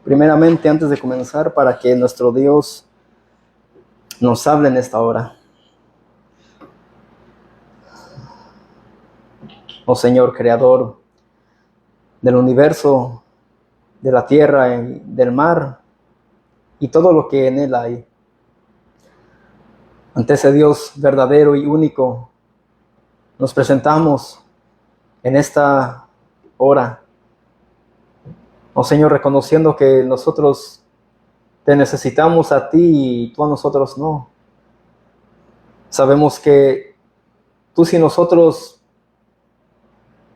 Primeramente, antes de comenzar, para que nuestro Dios nos hable en esta hora. Oh Señor, Creador del universo, de la tierra y del mar y todo lo que en él hay. Ante ese Dios verdadero y único, nos presentamos en esta hora. Oh Señor, reconociendo que nosotros te necesitamos a ti y tú a nosotros no. Sabemos que tú sin nosotros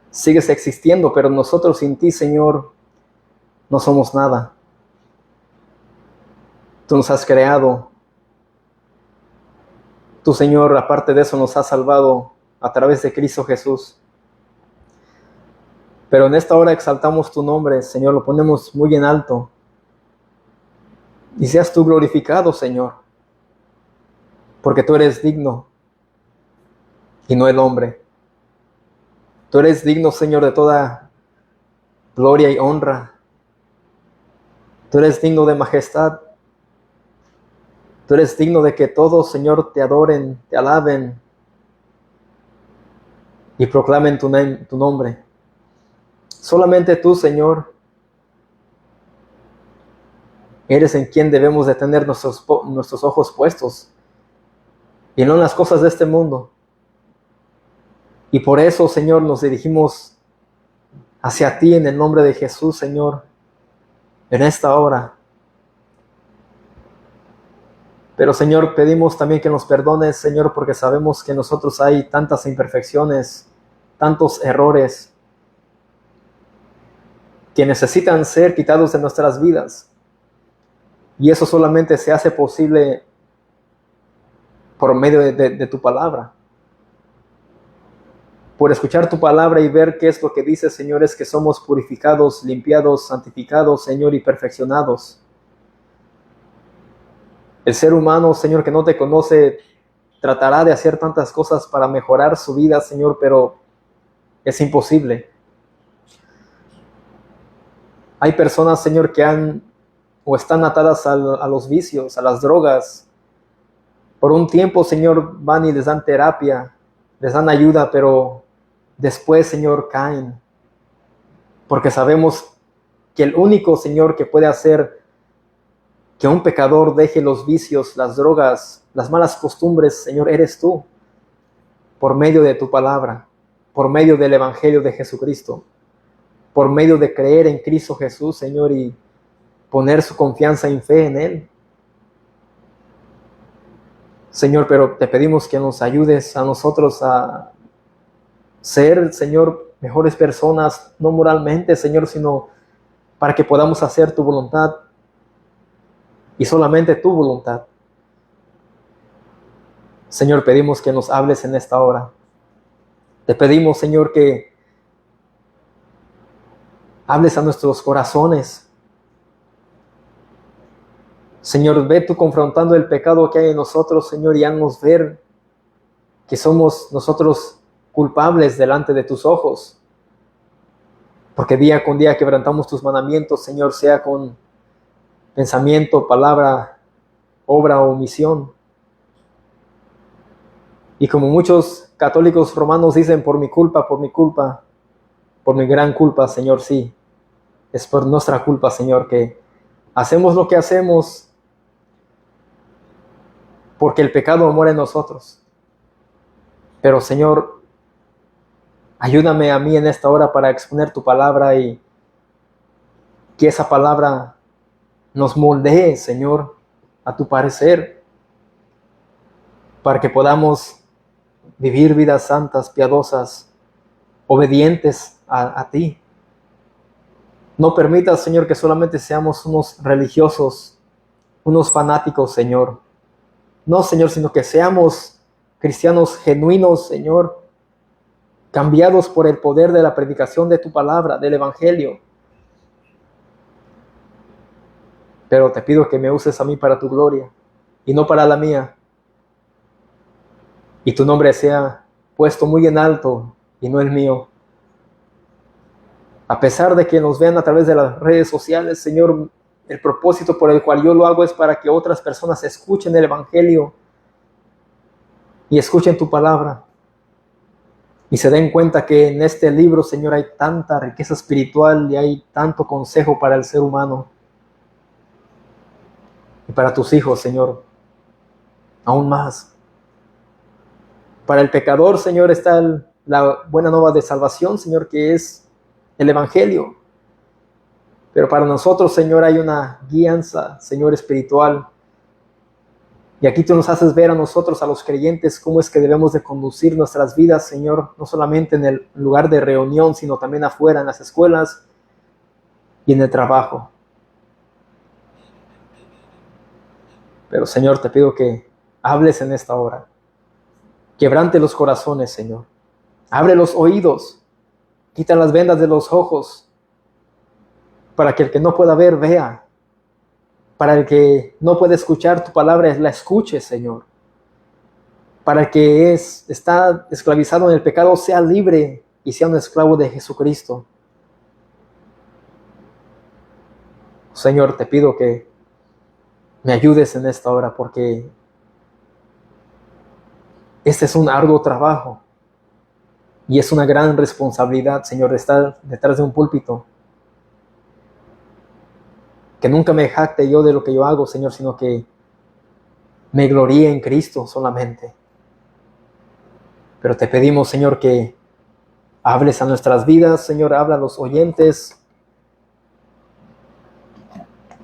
sigues existiendo, pero nosotros sin ti, Señor, no somos nada. Tú nos has creado. Tú, Señor, aparte de eso, nos has salvado a través de Cristo Jesús. Pero en esta hora exaltamos tu nombre, Señor, lo ponemos muy en alto. Y seas tú glorificado, Señor, porque tú eres digno y no el hombre. Tú eres digno, Señor, de toda gloria y honra. Tú eres digno de majestad. Tú eres digno de que todos, Señor, te adoren, te alaben y proclamen tu nombre. Solamente tú, Señor, eres en quien debemos de tener nuestros ojos puestos y no en las cosas de este mundo. Y por eso, Señor, nos dirigimos hacia ti en el nombre de Jesús, Señor, en esta hora. Pero, Señor, pedimos también que nos perdones, Señor, porque sabemos que en nosotros hay tantas imperfecciones, tantos errores que necesitan ser quitados de nuestras vidas. Y eso solamente se hace posible por medio de tu palabra. Por escuchar tu palabra y ver qué es lo que dice, Señor, es que somos purificados, limpiados, santificados, Señor, y perfeccionados. El ser humano, Señor, que no te conoce, tratará de hacer tantas cosas para mejorar su vida, Señor, pero es imposible. Hay personas, Señor, que han o están atadas a los vicios, a las drogas. Por un tiempo, Señor, van y les dan terapia, les dan ayuda, pero después, Señor, caen. Porque sabemos que el único, Señor, que puede hacer que un pecador deje los vicios, las drogas, las malas costumbres, Señor, eres tú. Por medio de tu palabra, por medio del Evangelio de Jesucristo, por medio de creer en Cristo Jesús, Señor, y poner su confianza y fe en Él. Señor, pero te pedimos que nos ayudes a nosotros a ser, Señor, mejores personas, no moralmente, Señor, sino para que podamos hacer tu voluntad y solamente tu voluntad. Señor, pedimos que nos hables en esta hora. Te pedimos, Señor, que hables a nuestros corazones. Señor, ve tú confrontando el pecado que hay en nosotros, Señor, y haznos ver que somos nosotros culpables delante de tus ojos. Porque día con día quebrantamos tus mandamientos, Señor, sea con pensamiento, palabra, obra o omisión. Y como muchos católicos romanos dicen, por mi culpa, por mi gran culpa, Señor, sí. Es por nuestra culpa, Señor, que hacemos lo que hacemos porque el pecado mora en nosotros. Pero, Señor, ayúdame a mí en esta hora para exponer tu palabra y que esa palabra nos moldee, Señor, a tu parecer, para que podamos vivir vidas santas, piadosas, obedientes a ti. No permitas, Señor, que solamente seamos unos religiosos, unos fanáticos, Señor. No, Señor, sino que seamos cristianos genuinos, Señor, cambiados por el poder de la predicación de tu palabra, del Evangelio. Pero te pido que me uses a mí para tu gloria y no para la mía. Y tu nombre sea puesto muy en alto y no el mío. A pesar de que nos vean a través de las redes sociales, Señor, el propósito por el cual yo lo hago es para que otras personas escuchen el Evangelio y escuchen tu palabra y se den cuenta que en este libro, Señor, hay tanta riqueza espiritual y hay tanto consejo para el ser humano y para tus hijos, Señor, aún más. Para el pecador, Señor, está la buena nueva de salvación, Señor, que es el Evangelio. Pero para nosotros, Señor, hay una guianza, Señor, espiritual. Y aquí tú nos haces ver a nosotros, a los creyentes, cómo es que debemos de conducir nuestras vidas, Señor, no solamente en el lugar de reunión, sino también afuera, en las escuelas y en el trabajo. Pero, Señor, te pido que hables en esta hora. Quebrante los corazones, Señor. Abre los oídos. Quita las vendas de los ojos, para que el que no pueda ver, vea. Para el que no puede escuchar tu palabra, la escuche, Señor. Para el que está esclavizado en el pecado, sea libre y sea un esclavo de Jesucristo. Señor, te pido que me ayudes en esta hora, porque este es un arduo trabajo y es una gran responsabilidad, Señor, de estar detrás de un púlpito. Que nunca me jacte yo de lo que yo hago, Señor, sino que me gloríe en Cristo solamente. Pero te pedimos, Señor, que hables a nuestras vidas, Señor, habla a los oyentes.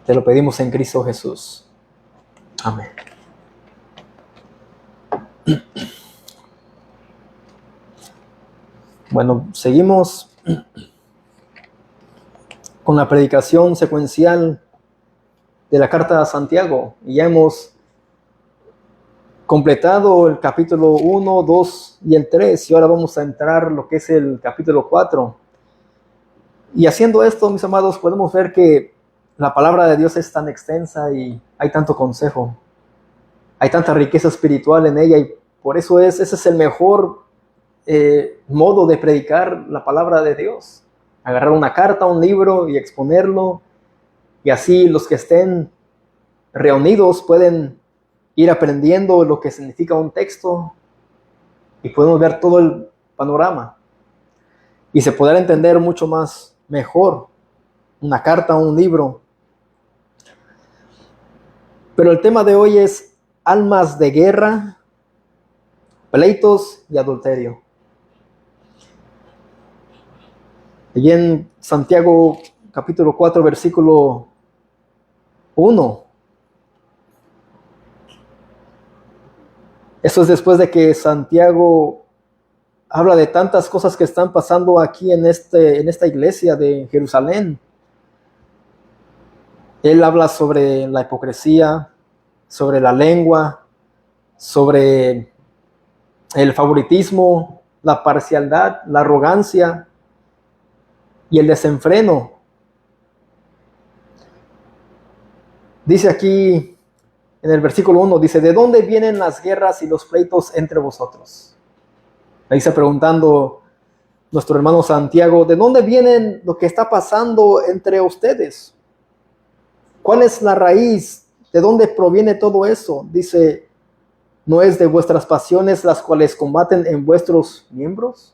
Te lo pedimos en Cristo Jesús. Amén. Bueno, seguimos con la predicación secuencial de la carta a Santiago. Y ya hemos completado el capítulo 1, 2 y el 3. Y ahora vamos a entrar lo que es el capítulo 4. Y haciendo esto, mis amados, podemos ver que la palabra de Dios es tan extensa y hay tanto consejo. Hay tanta riqueza espiritual en ella y por eso ese es el mejor modo de predicar la palabra de Dios. Agarrar una carta, un libro y exponerlo. Y así los que estén reunidos pueden ir aprendiendo lo que significa un texto y podemos ver todo el panorama. Y se podrá entender mucho más mejor una carta o un libro. Pero el tema de hoy es almas de guerra, pleitos y adulterio. Allí en Santiago capítulo 4, versículo 1. Eso es después de que Santiago habla de tantas cosas que están pasando aquí en esta iglesia de Jerusalén. Él habla sobre la hipocresía, sobre la lengua, sobre el favoritismo, la parcialidad, la arrogancia y el desenfreno. Dice aquí en el versículo 1, dice, ¿de dónde vienen las guerras y los pleitos entre vosotros? Ahí está preguntando nuestro hermano Santiago, ¿de dónde vienen lo que está pasando entre ustedes? ¿Cuál es la raíz? ¿De dónde proviene todo eso? Dice, ¿no es de vuestras pasiones las cuales combaten en vuestros miembros?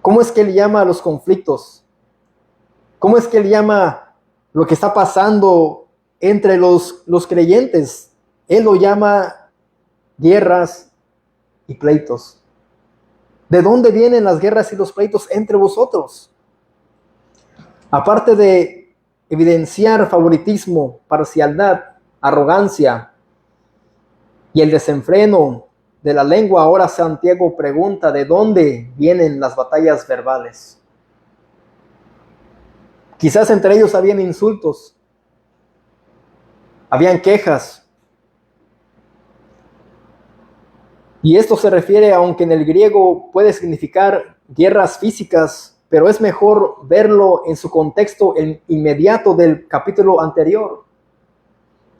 ¿Cómo es que él llama a los conflictos? ¿Cómo es que él llama lo que está pasando entre los creyentes? Él lo llama guerras y pleitos. ¿De dónde vienen las guerras y los pleitos entre vosotros? Aparte de evidenciar favoritismo, parcialidad, arrogancia y el desenfreno de la lengua, ahora Santiago pregunta de dónde vienen las batallas verbales. Quizás entre ellos habían insultos, habían quejas. Y esto se refiere, aunque en el griego puede significar guerras físicas, pero es mejor verlo en su contexto inmediato del capítulo anterior,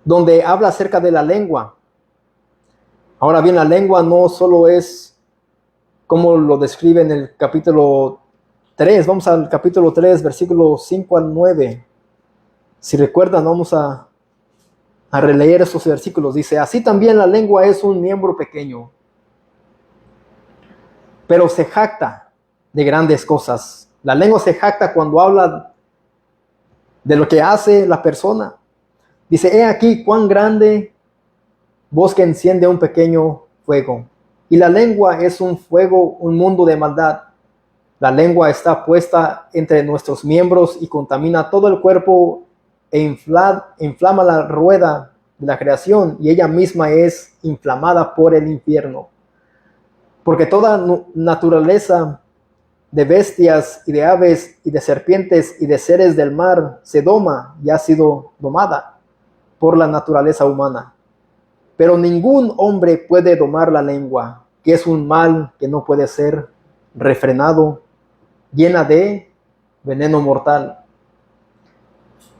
donde habla acerca de la lengua. Ahora bien, la lengua no solo es como lo describe en el capítulo 3. Vamos al capítulo 3, versículos 5 al 9. Si recuerdan, vamos a releer estos versículos. Dice, así también la lengua es un miembro pequeño, pero se jacta de grandes cosas. La lengua se jacta cuando habla de lo que hace la persona. Dice, he aquí cuán grande bosque enciende un pequeño fuego. Y la lengua es un fuego, un mundo de maldad. La lengua está puesta entre nuestros miembros y contamina todo el cuerpo e inflama la rueda de la creación, y ella misma es inflamada por el infierno. Porque toda naturaleza de bestias y de aves y de serpientes y de seres del mar se doma y ha sido domada por la naturaleza humana. Pero ningún hombre puede domar la lengua, que es un mal que no puede ser refrenado, llena de veneno mortal.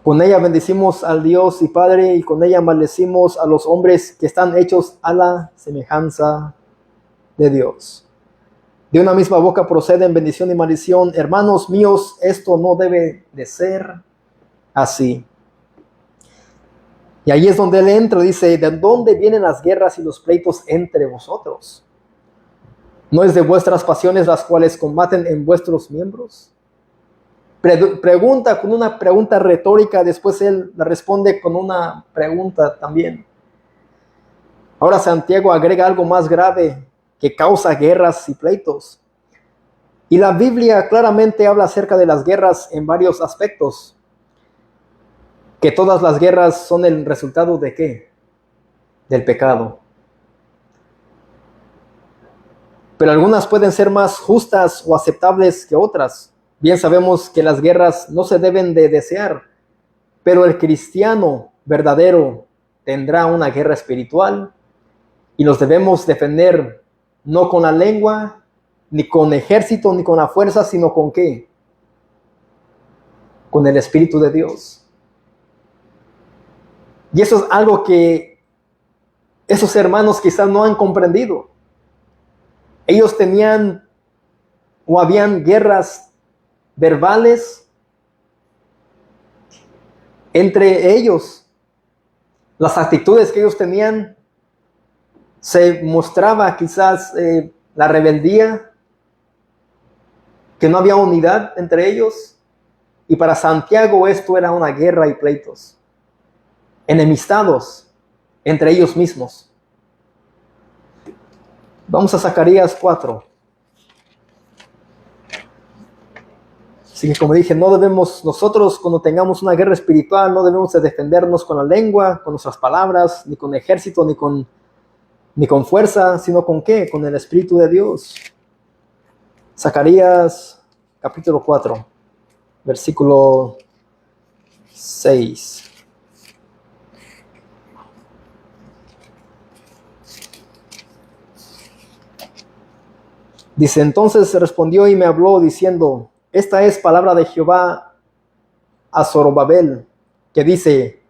Con ella bendecimos al Dios y Padre, y con ella maldecimos a los hombres que están hechos a la semejanza de Dios. De una misma boca proceden bendición y maldición. Hermanos míos, esto no debe de ser así. Y ahí es donde él entra, dice, ¿de dónde vienen las guerras y los pleitos entre vosotros? ¿No es de vuestras pasiones las cuales combaten en vuestros miembros? Pregunta con una pregunta retórica, después él la responde con una pregunta también. Ahora Santiago agrega algo más grave que causa guerras y pleitos. Y la Biblia claramente habla acerca de las guerras en varios aspectos. Que todas las guerras son el resultado ¿de qué? Del pecado. Pero algunas pueden ser más justas o aceptables que otras. Bien sabemos que las guerras no se deben de desear, pero el cristiano verdadero tendrá una guerra espiritual y nos debemos defender no con la lengua, ni con ejército, ni con la fuerza, sino con ¿qué? Con el Espíritu de Dios. Y eso es algo que esos hermanos quizás no han comprendido. Ellos tenían o habían guerras verbales entre ellos. Las actitudes que ellos tenían se mostraba quizás la rebeldía, que no había unidad entre ellos. Y para Santiago esto era una guerra y pleitos, enemistados entre ellos mismos. Vamos a Zacarías 4. Así que como dije, no debemos nosotros, cuando tengamos una guerra espiritual, no debemos de defendernos con la lengua, con nuestras palabras, ni con ejército, ni con fuerza, sino con ¿qué? Con el Espíritu de Dios. Zacarías capítulo 4, versículo 6. Dice, entonces respondió y me habló diciendo, esta es palabra de Jehová a Zorobabel, que dice,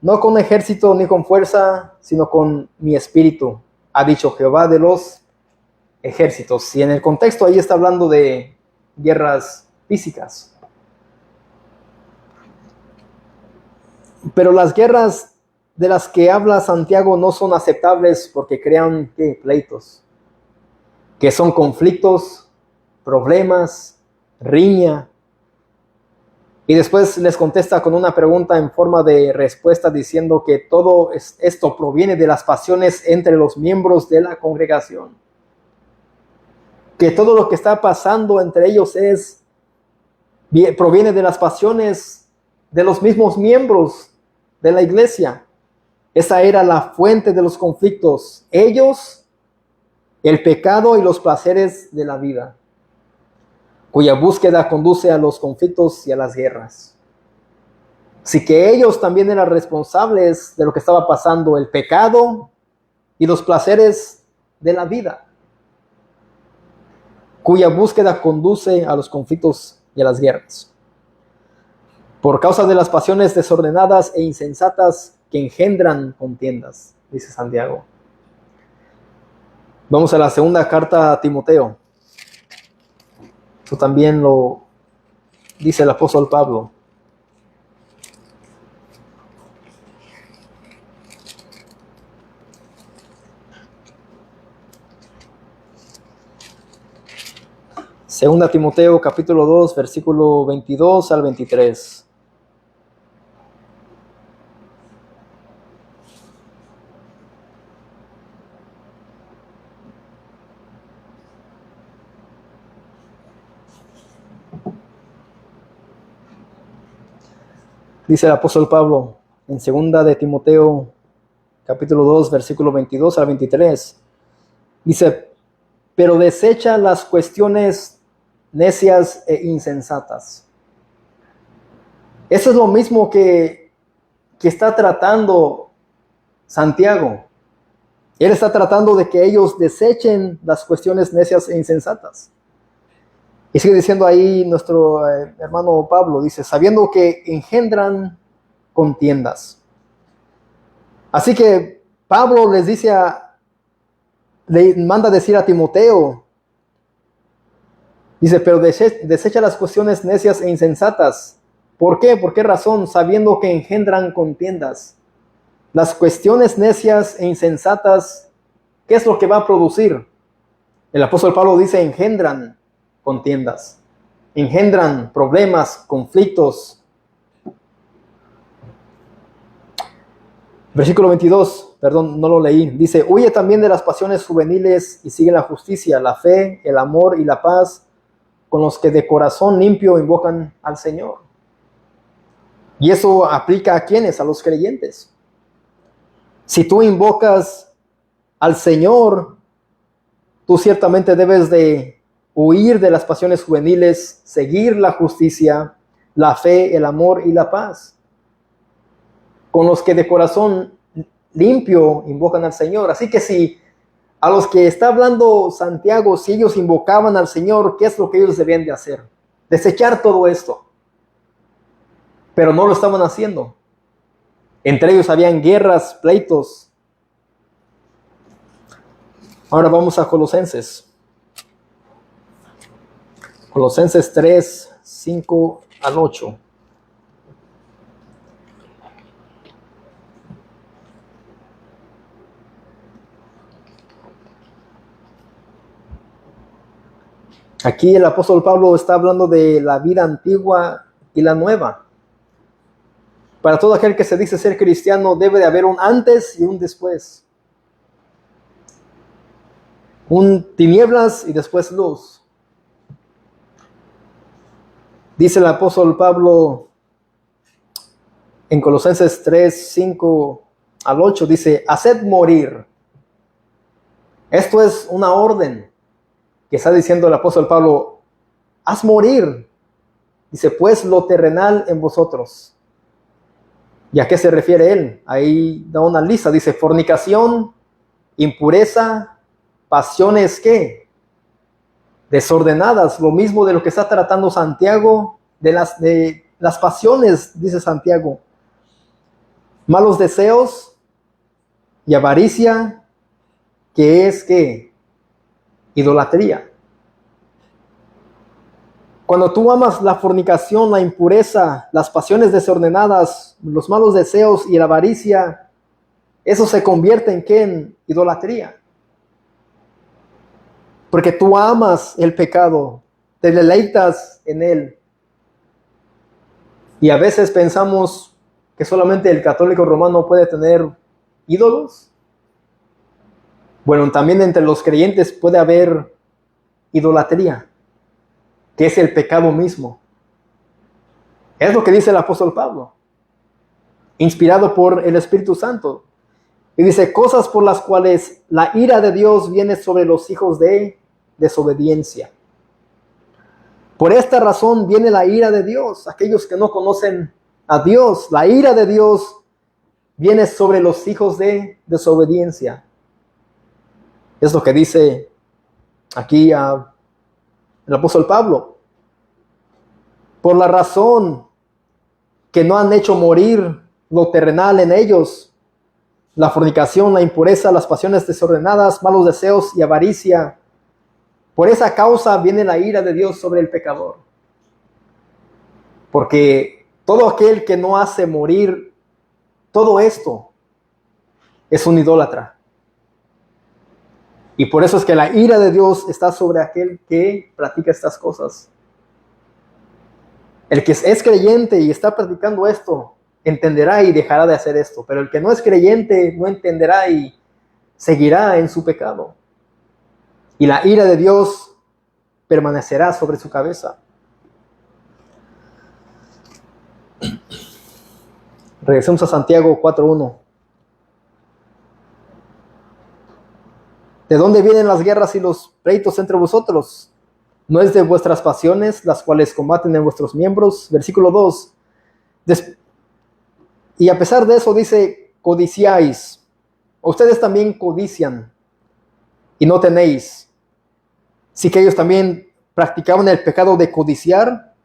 no con ejército ni con fuerza, sino con mi espíritu, ha dicho Jehová de los ejércitos. Y en el contexto ahí está hablando de guerras físicas. Pero las guerras de las que habla Santiago no son aceptables porque crean ¿qué? Pleitos, que son conflictos, problemas, riña. Y después les contesta con una pregunta en forma de respuesta diciendo que todo esto proviene de las pasiones entre los miembros de la congregación. Que todo lo que está pasando entre ellos proviene de las pasiones de los mismos miembros de la iglesia. Esa era la fuente de los conflictos. Ellos, el pecado y los placeres de la vida, cuya búsqueda conduce a los conflictos y a las guerras. Así que ellos también eran responsables de lo que estaba pasando, el pecado y los placeres de la vida, cuya búsqueda conduce a los conflictos y a las guerras. Por causa de las pasiones desordenadas e insensatas que engendran contiendas, dice Santiago. Vamos a la segunda carta a Timoteo. Esto también lo dice el apóstol Pablo. Segunda Timoteo capítulo 2, versículo 22 al 23. Dice el apóstol Pablo en segunda de Timoteo capítulo 2, versículo 22 al 23. Dice, pero desecha las cuestiones necias e insensatas. Eso es lo mismo que está tratando Santiago. Él está tratando de que ellos desechen las cuestiones necias e insensatas. Y sigue diciendo ahí nuestro hermano Pablo, dice, sabiendo que engendran contiendas. Así que Pablo les dice le manda decir a Timoteo, dice, pero desecha las cuestiones necias e insensatas. ¿Por qué? ¿Por qué razón? Sabiendo que engendran contiendas. Las cuestiones necias e insensatas, ¿qué es lo que va a producir? El apóstol Pablo dice, engendran contiendas, engendran problemas, conflictos. Versículo 22, perdón, no lo leí. Dice, huye también de las pasiones juveniles y sigue la justicia, la fe, el amor y la paz, con los que de corazón limpio invocan al Señor. Y eso aplica a quienes, a los creyentes. Si tú invocas al Señor, tú ciertamente debes de huir de las pasiones juveniles, seguir la justicia, la fe, el amor y la paz, con los que de corazón limpio invocan al Señor. Así que si a los que está hablando Santiago, si ellos invocaban al Señor, ¿qué es lo que ellos debían de hacer? Desechar todo esto. Pero no lo estaban haciendo. Entre ellos habían guerras, pleitos. Ahora vamos a Colosenses. Colosenses 3, 5 al 8. Aquí el apóstol Pablo está hablando de la vida antigua y la nueva. Para todo aquel que se dice ser cristiano debe de haber un antes y un después. Un tinieblas y después luz. Dice el apóstol Pablo en Colosenses 3, 5 al 8, dice, haced morir. Esto es una orden que está diciendo el apóstol Pablo, haz morir. Dice, pues lo terrenal en vosotros. ¿Y a qué se refiere él? Ahí da una lista, dice, fornicación, impureza, pasiones, ¿qué? Desordenadas, lo mismo de lo que está tratando Santiago, de las pasiones, dice Santiago. Malos deseos y avaricia, que es ¿qué? Idolatría. Cuando tú amas la fornicación, la impureza, las pasiones desordenadas, los malos deseos y la avaricia, eso se convierte en ¿qué? En idolatría. Porque tú amas el pecado, te deleitas en él. Y a veces pensamos que solamente el católico romano puede tener ídolos. Bueno, también entre los creyentes puede haber idolatría, que es el pecado mismo. Es lo que dice el apóstol Pablo, inspirado por el Espíritu Santo. Y dice, cosas por las cuales la ira de Dios viene sobre los hijos de desobediencia. Por esta razón viene la ira de Dios. Aquellos que no conocen a Dios, la ira de Dios viene sobre los hijos de desobediencia. Es lo que dice aquí el apóstol Pablo. Por la razón que no han hecho morir lo terrenal en ellos, la fornicación, la impureza, las pasiones desordenadas, malos deseos y avaricia. Por esa causa viene la ira de Dios sobre el pecador. Porque todo aquel que no hace morir todo esto es un idólatra. Y por eso es que la ira de Dios está sobre aquel que practica estas cosas. El que es creyente y está practicando esto, entenderá y dejará de hacer esto. Pero el que no es creyente no entenderá y seguirá en su pecado. Y la ira de Dios permanecerá sobre su cabeza. Regresemos a Santiago 4:1. ¿De dónde vienen las guerras y los pleitos entre vosotros? ¿No es de vuestras pasiones, las cuales combaten en vuestros miembros? Versículo 2. Y a pesar de eso dice, codiciáis. Ustedes también codician y no tenéis. Sí que ellos también practicaban el pecado de codiciar.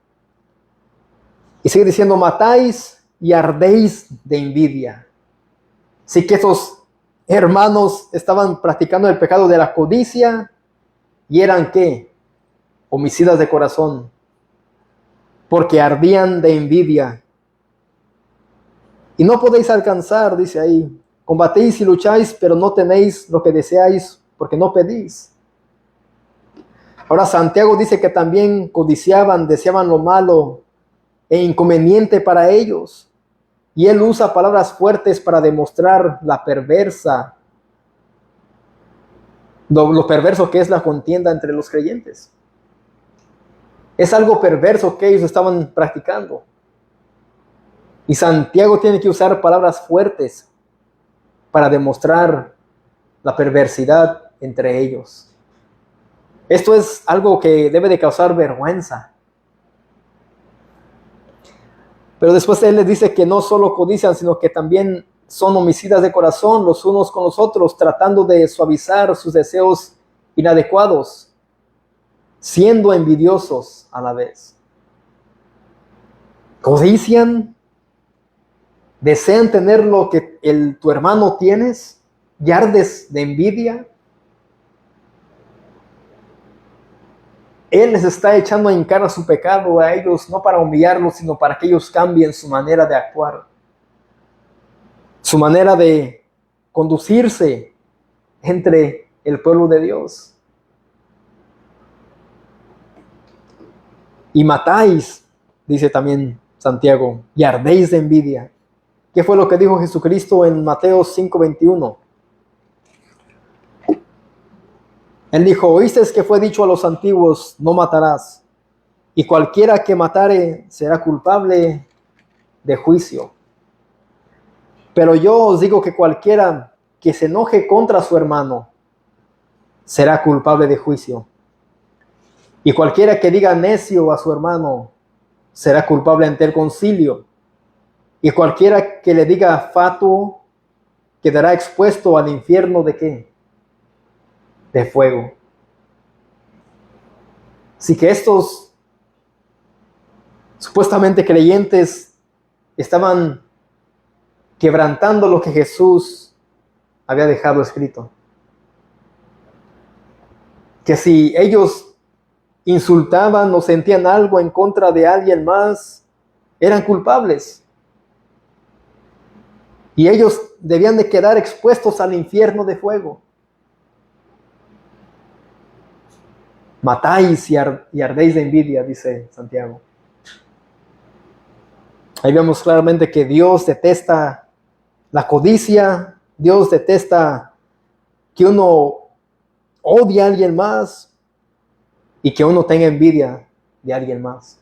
Y sigue diciendo, matáis y ardéis de envidia. Sí que esos hermanos estaban practicando el pecado de la codicia y eran ¿qué? Homicidas de corazón, porque ardían de envidia. Y no podéis alcanzar, dice ahí, combatéis y lucháis, pero no tenéis lo que deseáis, porque no pedís. Ahora Santiago dice que también codiciaban, deseaban lo malo e inconveniente para ellos. Y él usa palabras fuertes para demostrar lo perverso que es la contienda entre los creyentes. Es algo perverso que ellos estaban practicando. Y Santiago tiene que usar palabras fuertes para demostrar la perversidad entre ellos. Esto es algo que debe de causar vergüenza. Pero después él les dice que no solo codician, sino que también son homicidas de corazón los unos con los otros, tratando de suavizar sus deseos inadecuados, siendo envidiosos a la vez. Codician, desean tener lo que tu hermano tienes, y ardes de envidia. Él les está echando en cara su pecado a ellos, no para humillarlos, sino para que ellos cambien su manera de actuar, su manera de conducirse entre el pueblo de Dios. Y matáis, dice también Santiago, y ardéis de envidia. ¿Qué fue lo que dijo Jesucristo en Mateo 5:21? Él dijo, oísteis que fue dicho a los antiguos, no matarás, y cualquiera que matare será culpable de juicio. Pero yo os digo que cualquiera que se enoje contra su hermano será culpable de juicio. Y cualquiera que diga necio a su hermano será culpable ante el concilio. Y cualquiera que le diga fatuo quedará expuesto al infierno ¿de qué? De fuego. Así que estos supuestamente creyentes estaban quebrantando lo que Jesús había dejado escrito. Que si ellos insultaban o sentían algo en contra de alguien más, eran culpables. Y ellos debían de quedar expuestos al infierno de fuego. Matáis y ardéis de envidia, dice Santiago. Ahí vemos claramente que Dios detesta la codicia, Dios detesta que uno odie a alguien más y que uno tenga envidia de alguien más.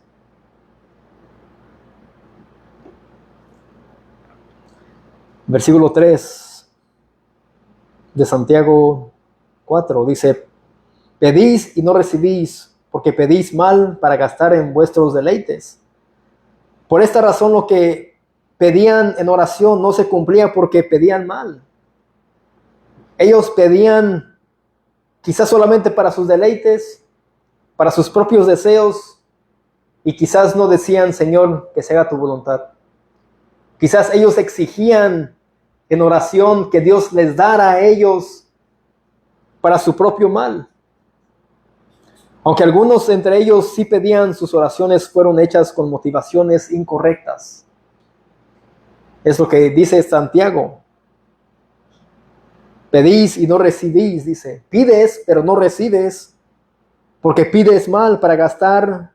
Versículo 3 de Santiago 4 dice, pedís y no recibís, porque pedís mal para gastar en vuestros deleites. Por esta razón lo que pedían en oración no se cumplía porque pedían mal. Ellos pedían quizás solamente para sus deleites, para sus propios deseos, y quizás no decían, Señor, que se haga tu voluntad. Quizás ellos exigían en oración que Dios les dara a ellos para su propio mal. Aunque algunos entre ellos sí pedían, sus oraciones fueron hechas con motivaciones incorrectas. Es lo que dice Santiago. Pedís y no recibís, dice. Pides, pero no recibes, porque pides mal para gastar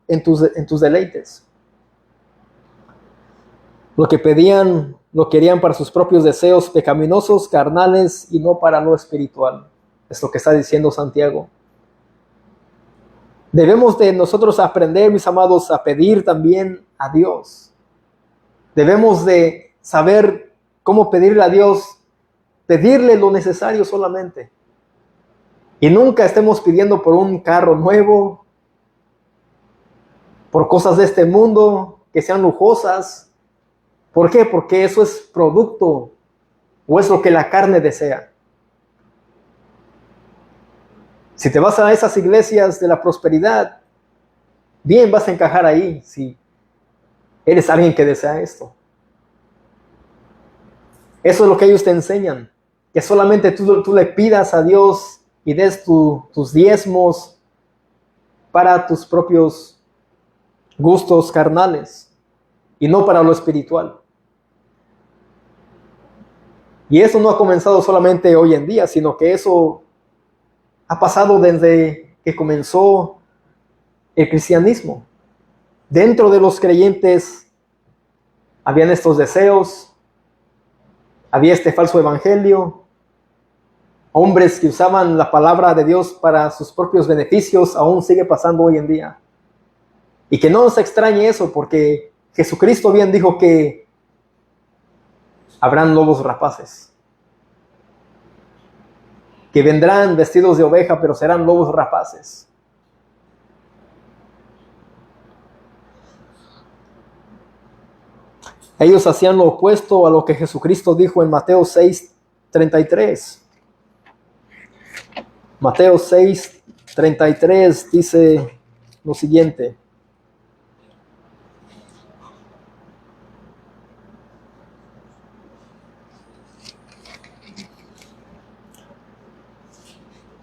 en tus deleites. Lo que pedían, lo querían para sus propios deseos pecaminosos, carnales, y no para lo espiritual. Es lo que está diciendo Santiago. Debemos de nosotros aprender, mis amados, a pedir también a Dios. Debemos de saber cómo pedirle a Dios, pedirle lo necesario solamente. Y nunca estemos pidiendo por un carro nuevo, por cosas de este mundo que sean lujosas. ¿Por qué? Porque eso es producto o es lo que la carne desea. Si te vas a esas iglesias de la prosperidad, bien vas a encajar ahí si eres alguien que desea esto. Eso es lo que ellos te enseñan, que solamente tú le pidas a Dios y des tus diezmos para tus propios gustos carnales y no para lo espiritual. Y eso no ha comenzado solamente hoy en día, sino que eso ha pasado desde que comenzó el cristianismo. Dentro de los creyentes habían estos deseos, había este falso evangelio, hombres que usaban la palabra de Dios para sus propios beneficios, aún sigue pasando hoy en día. Y que no nos extrañe eso, porque Jesucristo bien dijo que habrán lobos rapaces, que vendrán vestidos de oveja, pero serán lobos rapaces. Ellos hacían lo opuesto a lo que Jesucristo dijo en Mateo 6:33. Mateo 6:33 dice lo siguiente.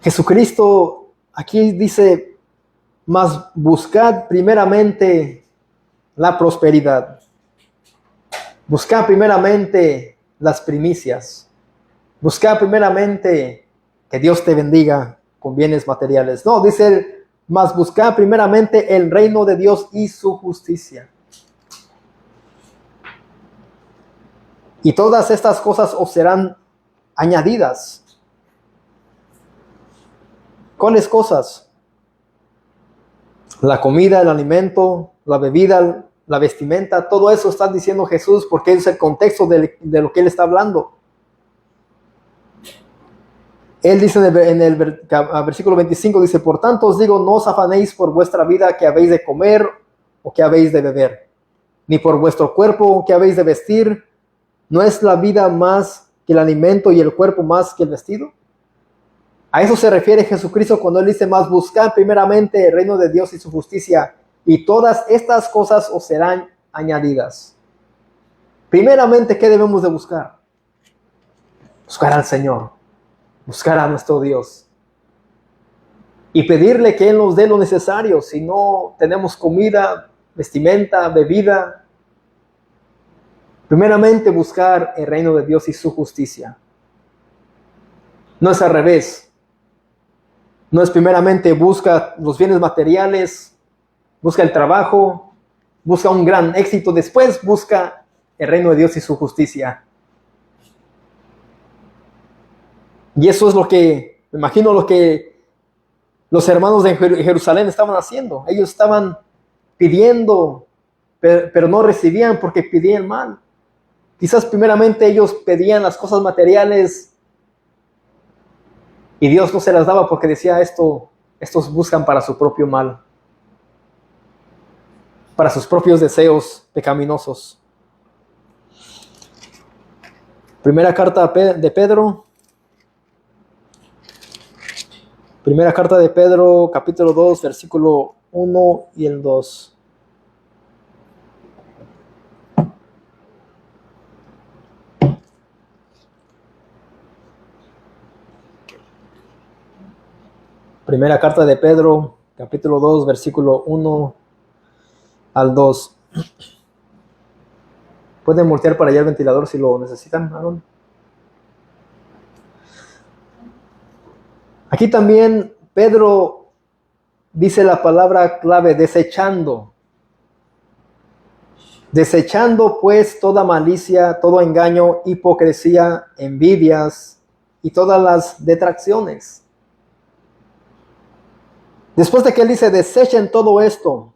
Jesucristo aquí dice, mas buscad primeramente la prosperidad. Buscad primeramente las primicias. Buscad primeramente que Dios te bendiga con bienes materiales. No, dice él, mas buscad primeramente el reino de Dios y su justicia. Y todas estas cosas os serán añadidas. ¿Cuáles cosas? La comida, el alimento, la bebida, la vestimenta, todo eso está diciendo Jesús porque es el contexto de lo que Él está hablando. Él dice en el versículo 25, dice, por tanto os digo, no os afanéis por vuestra vida que habéis de comer o que habéis de beber, ni por vuestro cuerpo que habéis de vestir. ¿No es la vida más que el alimento y el cuerpo más que el vestido? A eso se refiere Jesucristo cuando Él dice, más buscad primeramente el reino de Dios y su justicia, y todas estas cosas os serán añadidas. Primeramente, ¿qué debemos de buscar? Buscar al Señor, buscar a nuestro Dios, y pedirle que Él nos dé lo necesario. Si no tenemos comida, vestimenta, bebida, primeramente buscar el reino de Dios y su justicia. No es al revés. No es primeramente busca los bienes materiales, busca el trabajo, busca un gran éxito, después busca el reino de Dios y su justicia. Y eso es lo que, me imagino lo que los hermanos de Jerusalén estaban haciendo. Ellos estaban pidiendo, pero no recibían porque pedían mal. Quizás primeramente ellos pedían las cosas materiales y Dios no se las daba porque decía estos buscan para su propio mal, para sus propios deseos pecaminosos. Primera carta de Pedro. Primera carta de Pedro, capítulo 2, versículo 1 y el 2. Primera carta de Pedro, capítulo 2, versículo 1 al 2. Pueden voltear para allá el ventilador si lo necesitan, Aaron. Aquí también Pedro dice la palabra clave, desechando. Desechando pues toda malicia, todo engaño, hipocresía, envidias y todas las detracciones. Después de que él dice, desechen todo esto,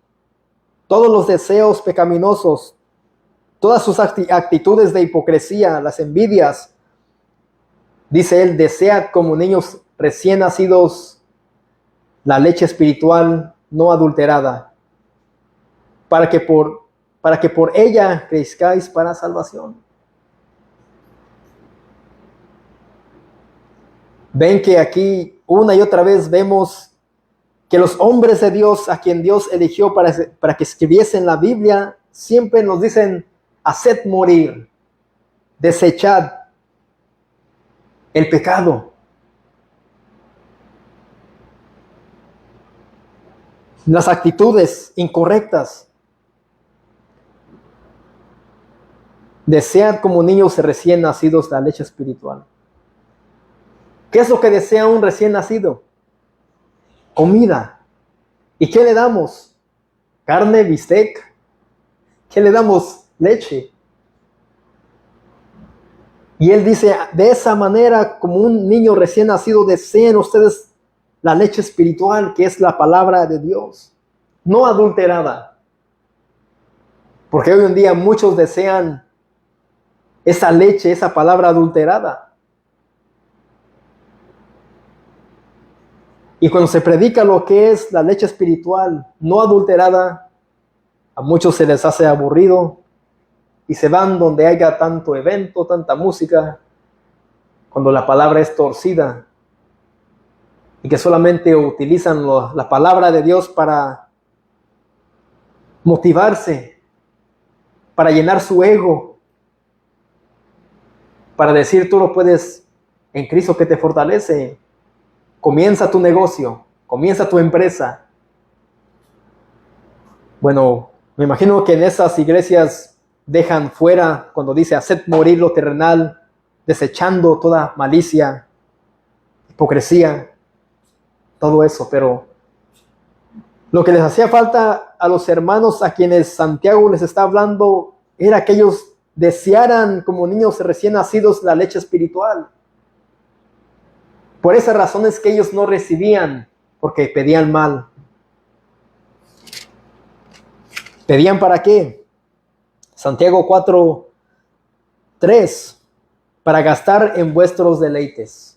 todos los deseos pecaminosos, todas sus actitudes de hipocresía, las envidias, dice él, desead como niños recién nacidos la leche espiritual no adulterada, para que por ella crezcáis para salvación. Ven que aquí una y otra vez vemos que los hombres de Dios, a quien Dios eligió para que escribiesen la Biblia, siempre nos dicen, haced morir, desechad el pecado. Las actitudes incorrectas. Desead como niños recién nacidos la leche espiritual. ¿Qué es lo que desea un recién nacido? Comida. ¿Y qué le damos? ¿Carne, bistec? ¿Qué le damos? Leche. Y él dice, de esa manera, como un niño recién nacido, deseen ustedes la leche espiritual, que es la palabra de Dios, no adulterada. Porque hoy en día muchos desean esa leche, esa palabra adulterada. Y cuando se predica lo que es la leche espiritual no adulterada, a muchos se les hace aburrido y se van donde haya tanto evento, tanta música, cuando la palabra es torcida y que solamente utilizan la palabra de Dios para motivarse, para llenar su ego, para decir tú lo puedes en Cristo que te fortalece. Comienza tu negocio, comienza tu empresa. Bueno, me imagino que en esas iglesias dejan fuera, cuando dice haced morir lo terrenal, desechando toda malicia, hipocresía, todo eso. Pero lo que les hacía falta a los hermanos a quienes Santiago les está hablando era que ellos desearan como niños recién nacidos la leche espiritual. Por esa razón es que ellos no recibían, porque pedían mal. ¿Pedían para qué? Santiago 4:3, para gastar en vuestros deleites.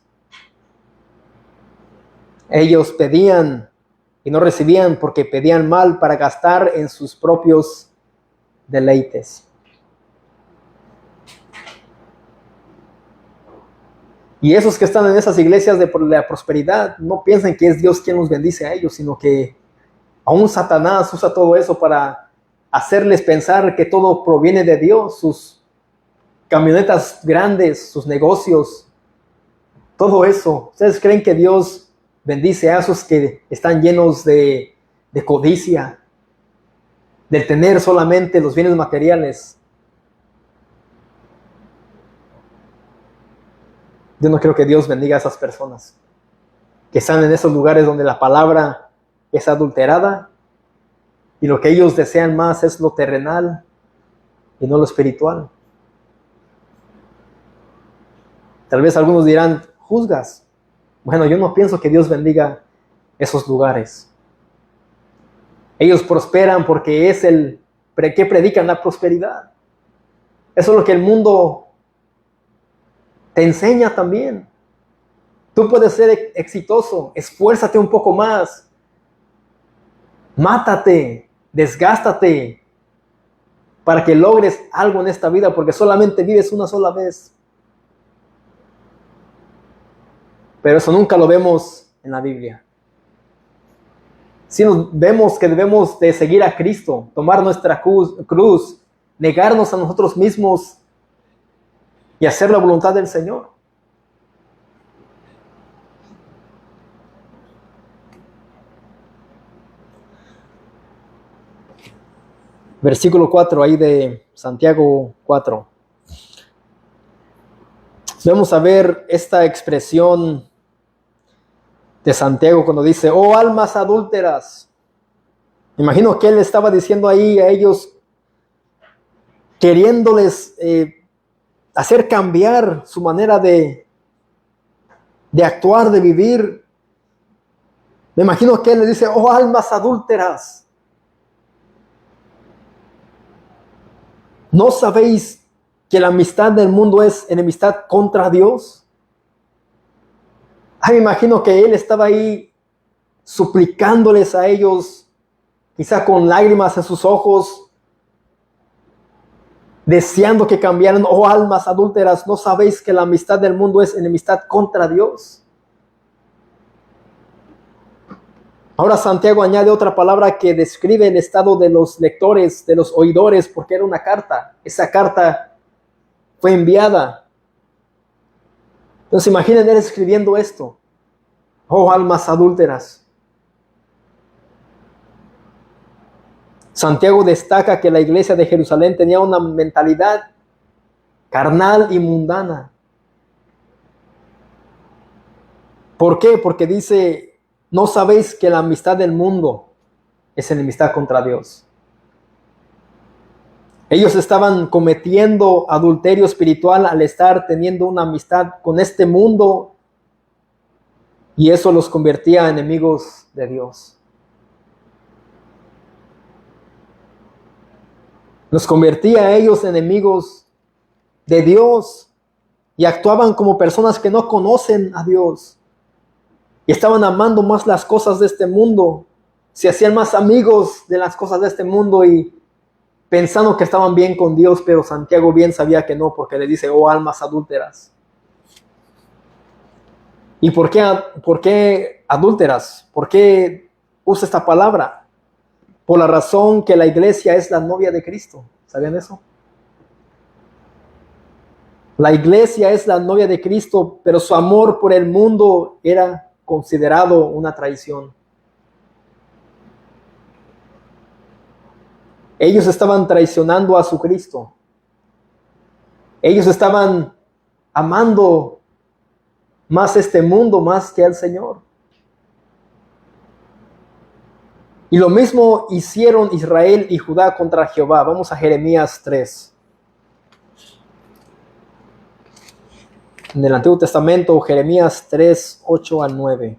Ellos pedían y no recibían porque pedían mal para gastar en sus propios deleites. Y esos que están en esas iglesias de la prosperidad no piensan que es Dios quien los bendice a ellos, sino que aún Satanás usa todo eso para hacerles pensar que todo proviene de Dios, sus camionetas grandes, sus negocios, todo eso. ¿Ustedes creen que Dios bendice a esos que están llenos de codicia, de tener solamente los bienes materiales? Yo no creo que Dios bendiga a esas personas que están en esos lugares donde la palabra es adulterada y lo que ellos desean más es lo terrenal y no lo espiritual. Tal vez algunos dirán, ¿juzgas? Bueno, yo no pienso que Dios bendiga esos lugares. Ellos prosperan porque es que predican la prosperidad. Eso es lo que el mundo te enseña también. Tú puedes ser exitoso, esfuérzate un poco más, mátate, desgástate para que logres algo en esta vida, porque solamente vives una sola vez. Pero eso nunca lo vemos en la Biblia. Si nos vemos que debemos de seguir a Cristo, tomar nuestra cruz, negarnos a nosotros mismos y hacer la voluntad del Señor. Versículo 4, ahí de Santiago 4. Vamos a ver esta expresión de Santiago cuando dice, oh almas adúlteras. Me imagino que él estaba diciendo ahí a ellos, queriéndoles hacer cambiar su manera de actuar, de vivir. Me imagino que él les dice, oh almas adúlteras, ¿no sabéis que la amistad del mundo es enemistad contra Dios? Me imagino que él estaba ahí suplicándoles a ellos, quizá con lágrimas en sus ojos, deseando que cambiaran. Oh almas adúlteras, ¿no sabéis que la amistad del mundo es enemistad contra Dios? Ahora Santiago añade otra palabra que describe el estado de los lectores, de los oidores, porque era una carta. Esa carta fue enviada. Entonces imaginen él escribiendo esto. Oh almas adúlteras. Santiago destaca que la iglesia de Jerusalén tenía una mentalidad carnal y mundana. ¿Por qué? Porque dice, ¿no sabéis que la amistad del mundo es enemistad contra Dios? Ellos estaban cometiendo adulterio espiritual al estar teniendo una amistad con este mundo, y eso los convertía en enemigos de Dios. Los convertía a ellos en enemigos de Dios, y actuaban como personas que no conocen a Dios. Y estaban amando más las cosas de este mundo. Se hacían más amigos de las cosas de este mundo y pensando que estaban bien con Dios, pero Santiago bien sabía que no, porque le dice, oh almas adúlteras. ¿Y por qué adúlteras? ¿Por qué usa esta palabra? Por la razón que la iglesia es la novia de Cristo. ¿Sabían eso? La iglesia es la novia de Cristo, pero su amor por el mundo era considerado una traición. Ellos estaban traicionando a su Cristo. Ellos estaban amando más este mundo más que al Señor. Y lo mismo hicieron Israel y Judá contra Jehová. Vamos a Jeremías 3. En el Antiguo Testamento, Jeremías 3, 8 al 9.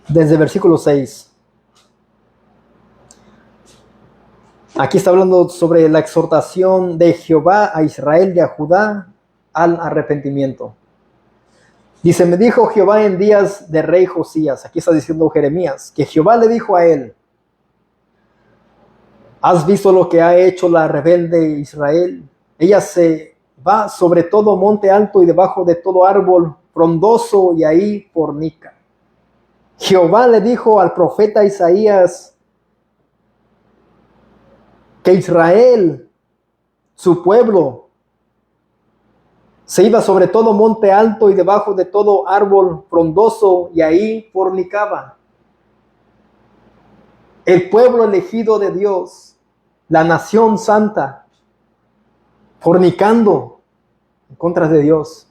Desde versículo 6. Aquí está hablando sobre la exhortación de Jehová a Israel y a Judá al arrepentimiento. Dice, me dijo Jehová en días de rey Josías, aquí está diciendo Jeremías, que Jehová le dijo a él, ¿has visto lo que ha hecho la rebelde Israel? Ella se va sobre todo monte alto y debajo de todo árbol frondoso y ahí fornica. Jehová le dijo al profeta Isaías que Israel, su pueblo, se iba sobre todo monte alto y debajo de todo árbol frondoso y ahí fornicaba. El pueblo elegido de Dios, la nación santa, fornicando en contra de Dios.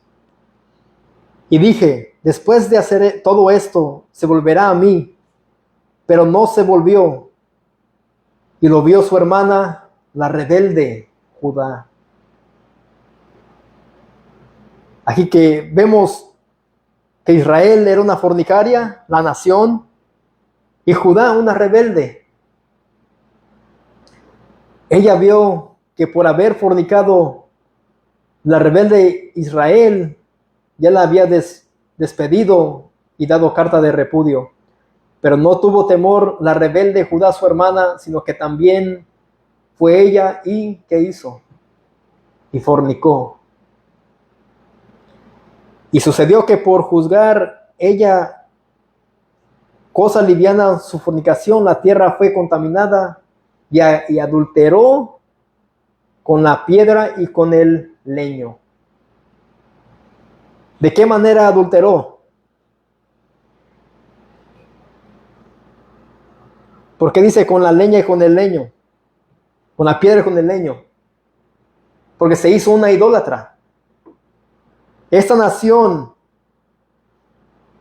Y dije, después de hacer todo esto, se volverá a mí, pero no se volvió. Y lo vio su hermana, la rebelde Judá. Aquí que vemos que Israel era una fornicaria, la nación, y Judá una rebelde. Ella vio que por haber fornicado la rebelde Israel, ya la había despedido y dado carta de repudio. Pero no tuvo temor la rebelde Judá, su hermana, sino que también fue ella y ¿qué hizo? Y fornicó. Y sucedió que por juzgar ella cosa liviana su fornicación, la tierra fue contaminada y adulteró con la piedra y con el leño. ¿De qué manera adulteró? ¿Por qué dice con la leña y con el leño? Con la piedra y con el leño. Porque se hizo una idólatra. Esta nación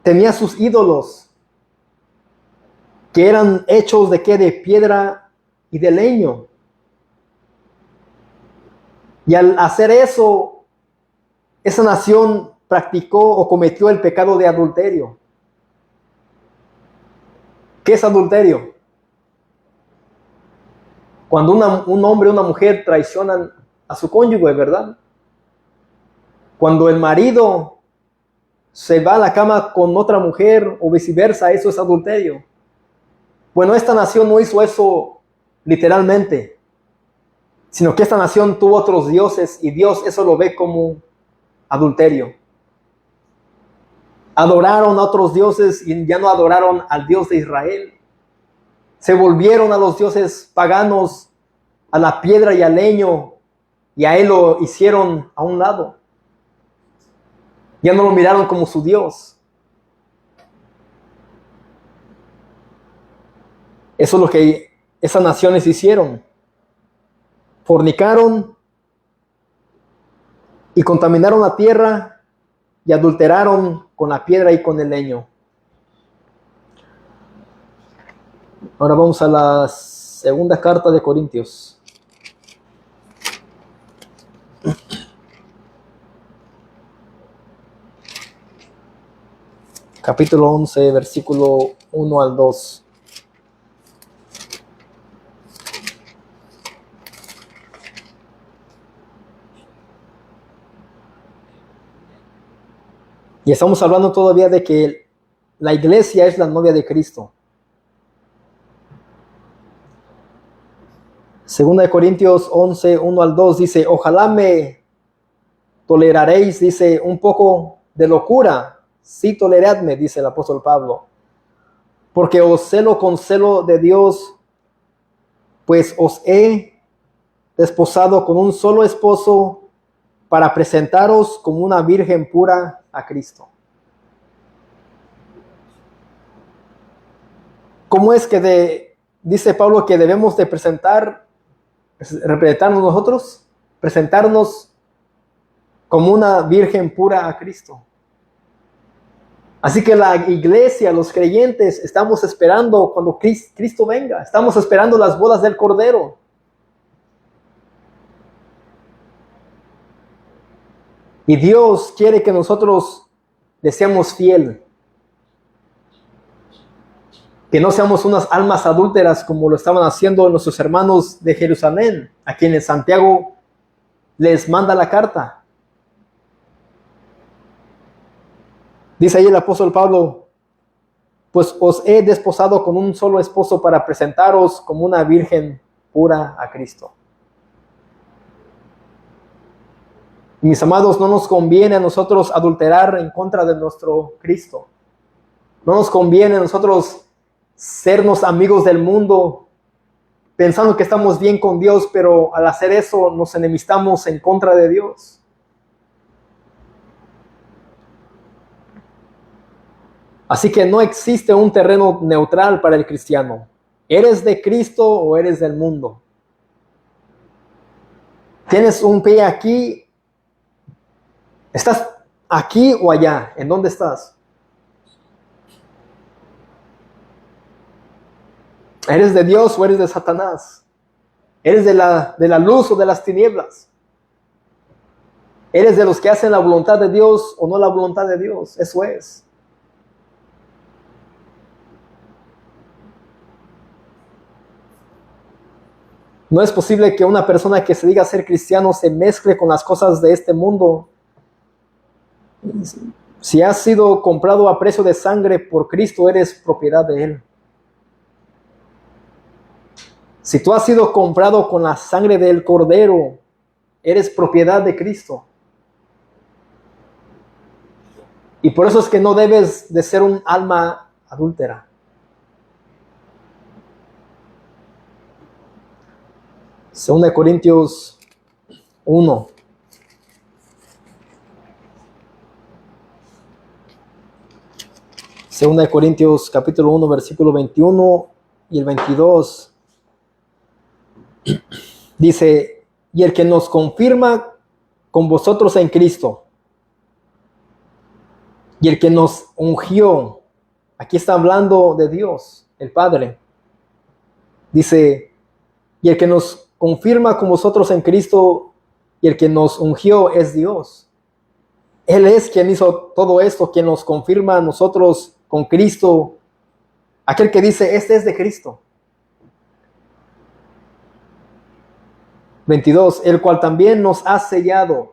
tenía sus ídolos, que eran hechos de qué? De piedra y de leño. Y al hacer eso, esa nación practicó o cometió el pecado de adulterio. ¿Qué es adulterio? Cuando un hombre o una mujer traicionan a su cónyuge, ¿verdad? Cuando el marido se va a la cama con otra mujer o viceversa, eso es adulterio. Bueno, esta nación no hizo eso literalmente, sino que esta nación tuvo otros dioses y Dios eso lo ve como adulterio. Adoraron a otros dioses y ya no adoraron al Dios de Israel. Se volvieron a los dioses paganos, a la piedra y al leño, y a él lo hicieron a un lado. Ya no lo miraron como su Dios. Eso es lo que esas naciones hicieron. Fornicaron y contaminaron la tierra y adulteraron con la piedra y con el leño. Ahora vamos a la segunda carta de Corintios. Capítulo 11, versículo 1 al 2. Y estamos hablando todavía de que la iglesia es la novia de Cristo. Segunda de Corintios 11, 1 al 2 dice, ojalá me toleraréis, dice, un poco de locura. Sí, toleradme, dice el apóstol Pablo. Porque os celo con celo de Dios, pues os he desposado con un solo esposo para presentaros como una virgen pura a Cristo. ¿Cómo es que dice Pablo que debemos de representarnos nosotros? Presentarnos como una virgen pura a Cristo. Así que la iglesia, los creyentes, estamos esperando cuando Cristo venga. Estamos esperando las bodas del Cordero. Y Dios quiere que nosotros le seamos fiel. Que no seamos unas almas adúlteras como lo estaban haciendo nuestros hermanos de Jerusalén, a quienes Santiago les manda la carta. Dice ahí el apóstol Pablo, pues os he desposado con un solo esposo para presentaros como una virgen pura a Cristo. Mis amados, no nos conviene a nosotros adulterar en contra de nuestro Cristo. No nos conviene a nosotros sernos amigos del mundo, pensando que estamos bien con Dios, pero al hacer eso nos enemistamos en contra de Dios. Así que no existe un terreno neutral para el cristiano. ¿Eres de Cristo o eres del mundo? ¿Tienes un pie aquí? ¿Estás aquí o allá? ¿En dónde estás? ¿Eres de Dios o eres de Satanás? ¿Eres de la luz o de las tinieblas? ¿Eres de los que hacen la voluntad de Dios o no la voluntad de Dios? Eso es. No es posible que una persona que se diga ser cristiano se mezcle con las cosas de este mundo. Si has sido comprado a precio de sangre por Cristo, eres propiedad de Él. Si tú has sido comprado con la sangre del Cordero, eres propiedad de Cristo. Y por eso es que no debes de ser un alma adúltera. Segunda de Corintios 1. Segunda de Corintios capítulo 1, versículo 21 y el 22. Dice, y el que nos confirma con vosotros en Cristo, y el que nos ungió, aquí está hablando de Dios, el Padre. Dice, y el que nos confirma con vosotros en Cristo, y el que nos ungió es Dios. Él es quien hizo todo esto, quien nos confirma a nosotros con Cristo. Aquel que dice, este es de Cristo. 22, el cual también nos ha sellado.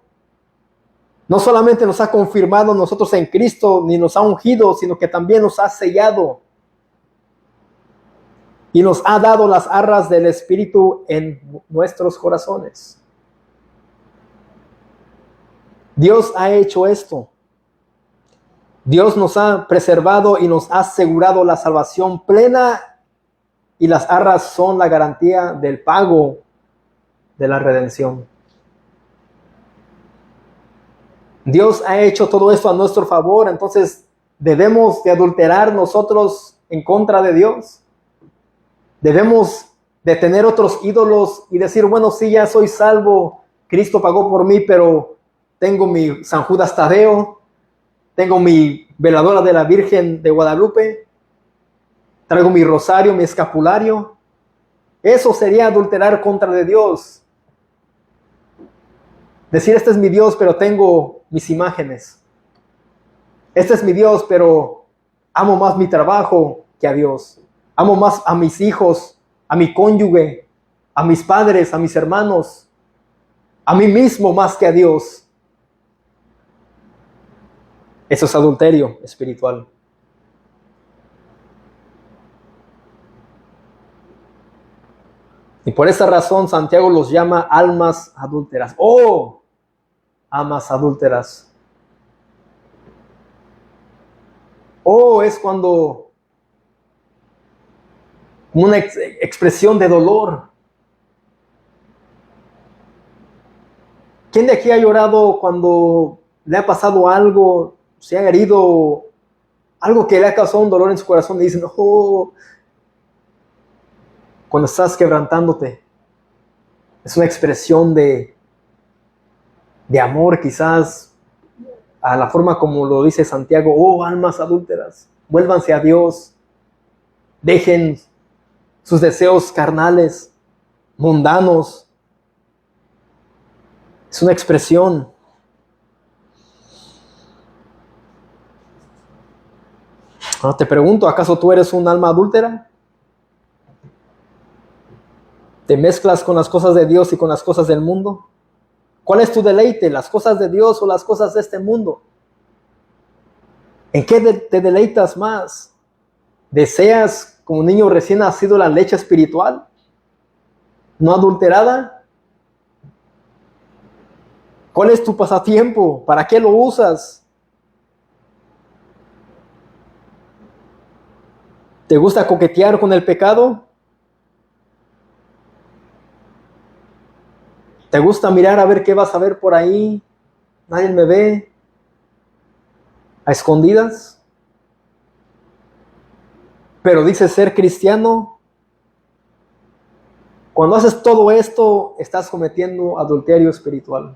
No solamente nos ha confirmado nosotros en Cristo, ni nos ha ungido, sino que también nos ha sellado. Y nos ha dado las arras del Espíritu en nuestros corazones. Dios ha hecho esto. Dios nos ha preservado y nos ha asegurado la salvación plena, y las arras son la garantía del pago de la redención. Dios ha hecho todo esto a nuestro favor, entonces debemos de adulterar nosotros en contra de Dios. Debemos de tener otros ídolos y decir, bueno, sí, ya soy salvo, Cristo pagó por mí, pero tengo mi San Judas Tadeo, tengo mi veladora de la Virgen de Guadalupe, traigo mi rosario, mi escapulario. Eso sería adulterar contra de Dios. Decir, este es mi Dios, pero tengo mis imágenes. Este es mi Dios, pero amo más mi trabajo que a Dios. Amo más a mis hijos, a mi cónyuge, a mis padres, a mis hermanos, a mí mismo más que a Dios. Eso es adulterio espiritual. Y por esa razón Santiago los llama almas adúlteras. ¡Oh! Almas adúlteras. ¡Oh! Es cuando una expresión de dolor. ¿Quién de aquí ha llorado cuando le ha pasado algo, se ha herido, algo que le ha causado un dolor en su corazón y dicen, oh, cuando estás quebrantándote? Es una expresión de amor, quizás, a la forma como lo dice Santiago. Oh, almas adúlteras, vuélvanse a Dios, dejen sus deseos carnales, mundanos. Es una expresión. Ahora te pregunto, ¿acaso tú eres un alma adúltera? ¿Te mezclas con las cosas de Dios y con las cosas del mundo? ¿Cuál es tu deleite? ¿Las cosas de Dios o las cosas de este mundo? ¿En qué te deleitas más? ¿Deseas, como un niño recién nacido, la leche espiritual, no adulterada? ¿Cuál es tu pasatiempo? ¿Para qué lo usas? ¿Te gusta coquetear con el pecado? ¿Te gusta mirar a ver qué vas a ver por ahí? Nadie me ve. ¿A escondidas? Pero dices ser cristiano. Cuando haces todo esto, estás cometiendo adulterio espiritual.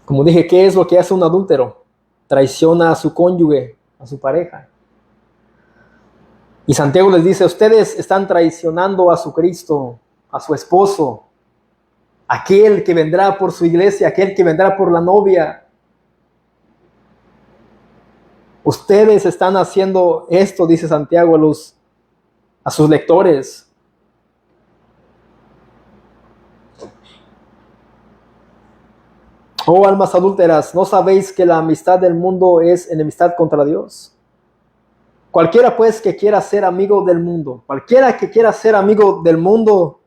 Como dije, ¿qué es lo que hace un adúltero? Traiciona a su cónyuge, a su pareja. Y Santiago les dice, ustedes están traicionando a su Cristo, a su esposo, aquel que vendrá por su iglesia, aquel que vendrá por la novia. Ustedes están haciendo esto, dice Santiago a sus lectores. Oh, almas adúlteras, ¿no sabéis que la amistad del mundo es enemistad contra Dios? Cualquiera pues que quiera ser amigo del mundo, cualquiera que quiera ser amigo del mundo,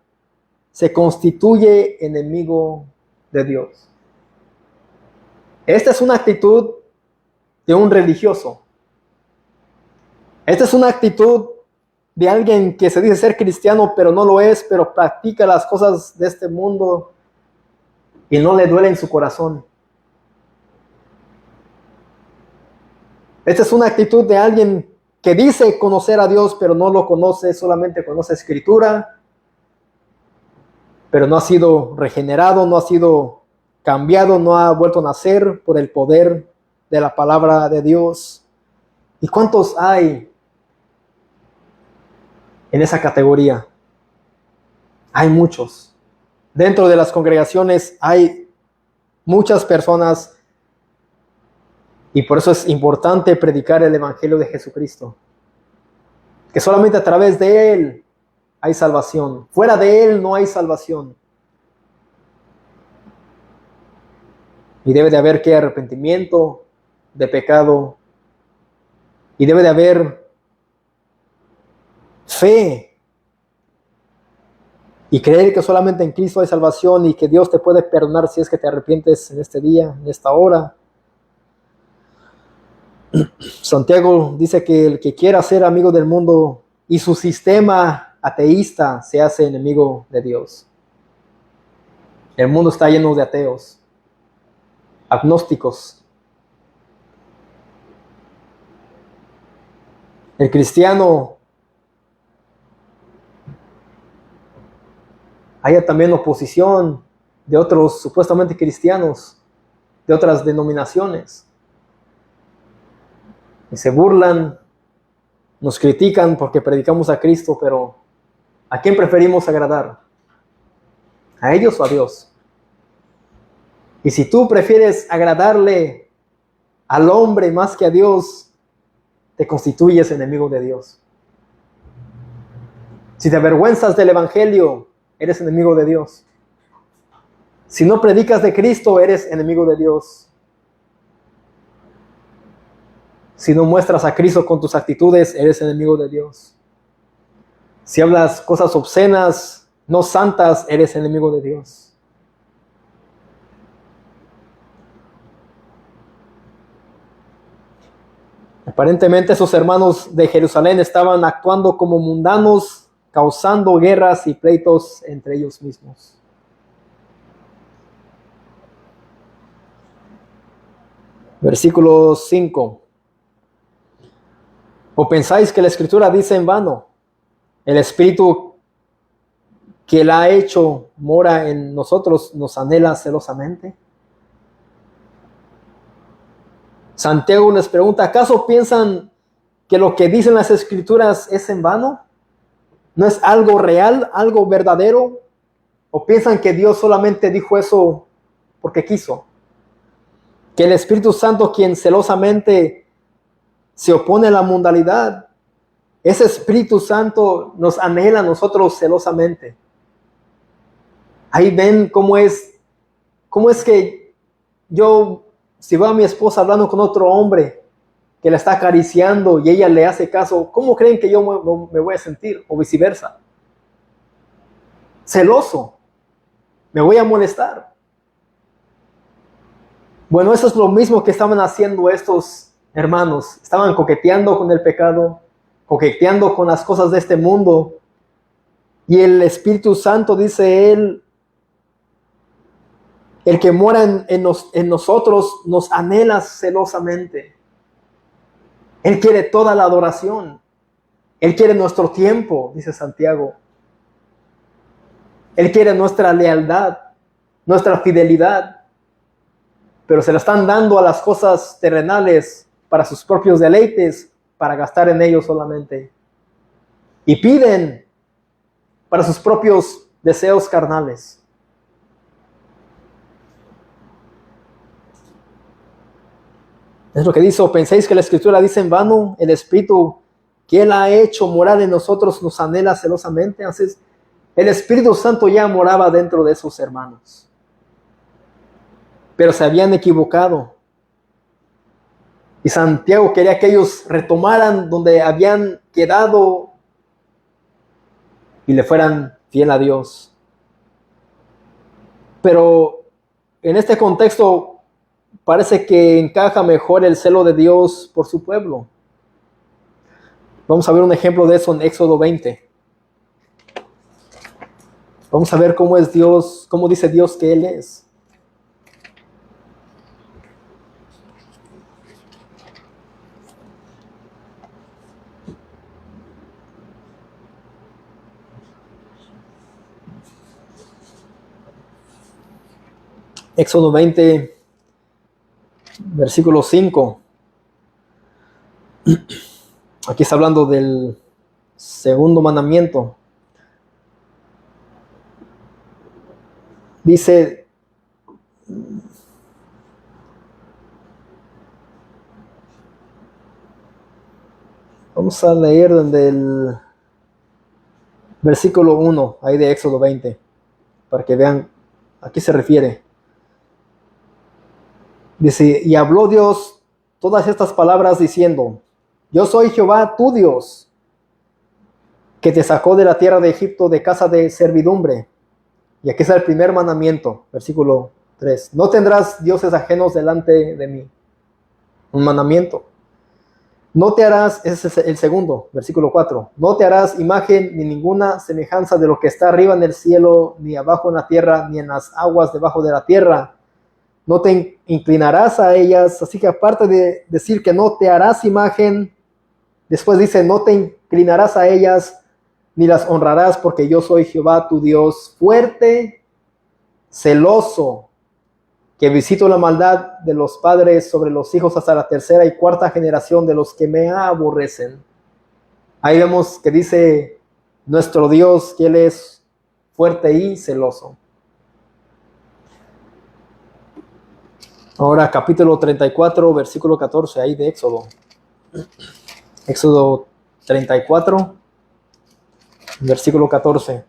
se constituye enemigo de Dios. Esta es una actitud de un religioso. Esta es una actitud de alguien que se dice ser cristiano, pero no lo es, pero practica las cosas de este mundo y no le duele en su corazón. Esta es una actitud de alguien que dice conocer a Dios, pero no lo conoce, solamente conoce Escritura, pero no ha sido regenerado, no ha sido cambiado, no ha vuelto a nacer por el poder de la palabra de Dios. ¿Y cuántos hay en esa categoría? Hay muchos. Dentro de las congregaciones hay muchas personas y por eso es importante predicar el Evangelio de Jesucristo. Que solamente a través de Él hay salvación. Fuera de Él no hay salvación. Y debe de haber ¿qué? Arrepentimiento de pecado. Y debe de haber fe. Y creer que solamente en Cristo hay salvación y que Dios te puede perdonar si es que te arrepientes en este día, en esta hora. Santiago dice que el que quiera ser amigo del mundo y su sistema ateísta se hace enemigo de Dios. El mundo está lleno de ateos, agnósticos. El cristiano, hay también oposición de otros supuestamente cristianos, de otras denominaciones. Y se burlan, nos critican porque predicamos a Cristo, pero ¿a quién preferimos agradar? ¿A ellos o a Dios? Y si tú prefieres agradarle al hombre más que a Dios, te constituyes enemigo de Dios. Si te avergüenzas del Evangelio, eres enemigo de Dios. Si no predicas de Cristo, eres enemigo de Dios. Si no muestras a Cristo con tus actitudes, eres enemigo de Dios. Si hablas cosas obscenas, no santas, eres enemigo de Dios. Aparentemente esos hermanos de Jerusalén estaban actuando como mundanos, causando guerras y pleitos entre ellos mismos. Versículo 5. ¿O pensáis que la Escritura dice en vano? El Espíritu que la ha hecho mora en nosotros, nos anhela celosamente. Santiago les pregunta, ¿acaso piensan que lo que dicen las Escrituras es en vano? ¿No es algo real, algo verdadero? ¿O piensan que Dios solamente dijo eso porque quiso? Que el Espíritu Santo, quien celosamente se opone a la mundanalidad, ese Espíritu Santo nos anhela a nosotros celosamente. Ahí ven cómo es que yo, si veo a mi esposa hablando con otro hombre que la está acariciando y ella le hace caso, ¿cómo creen que yo me voy a sentir? O viceversa. Celoso. Me voy a molestar. Bueno, eso es lo mismo que estaban haciendo estos hermanos. Estaban coqueteando con el pecado, coqueteando con las cosas de este mundo. Y el Espíritu Santo, dice él, el que mora en nosotros, nos anhela celosamente. Él quiere toda la adoración. Él quiere nuestro tiempo, dice Santiago. Él quiere nuestra lealtad, nuestra fidelidad. Pero se la están dando a las cosas terrenales para sus propios deleites, para gastar en ellos solamente. Y piden para sus propios deseos carnales. Es lo que dice, ¿o pensáis que la Escritura dice en vano? El Espíritu que Él ha hecho morar en nosotros nos anhela celosamente. Entonces, el Espíritu Santo ya moraba dentro de esos hermanos. Pero se habían equivocado. Y Santiago quería que ellos retomaran donde habían quedado y le fueran fiel a Dios. Pero en este contexto parece que encaja mejor el celo de Dios por su pueblo. Vamos a ver un ejemplo de eso en Éxodo 20. Vamos a ver cómo es Dios, cómo dice Dios que Él es. Éxodo 20, versículo 5. Aquí está hablando del segundo mandamiento. Dice, vamos a leer desde el versículo 1, ahí de Éxodo 20, para que vean a qué se refiere. Dice, y habló Dios todas estas palabras diciendo, yo soy Jehová tu Dios, que te sacó de la tierra de Egipto de casa de servidumbre. Y aquí está el primer mandamiento, versículo 3. No tendrás dioses ajenos delante de mí. Un mandamiento. No te harás, ese es el segundo, versículo 4. No te harás imagen ni ninguna semejanza de lo que está arriba en el cielo, ni abajo en la tierra, ni en las aguas debajo de la tierra. No te inclinarás a ellas. Así que aparte de decir que no te harás imagen, después dice, no te inclinarás a ellas, ni las honrarás, porque yo soy Jehová tu Dios, fuerte, celoso, que visito la maldad de los padres sobre los hijos hasta la tercera y cuarta generación de los que me aborrecen. Ahí vemos que dice nuestro Dios que Él es fuerte y celoso. Ahora capítulo 34, versículo 14, ahí de Éxodo. Éxodo 34, versículo 14.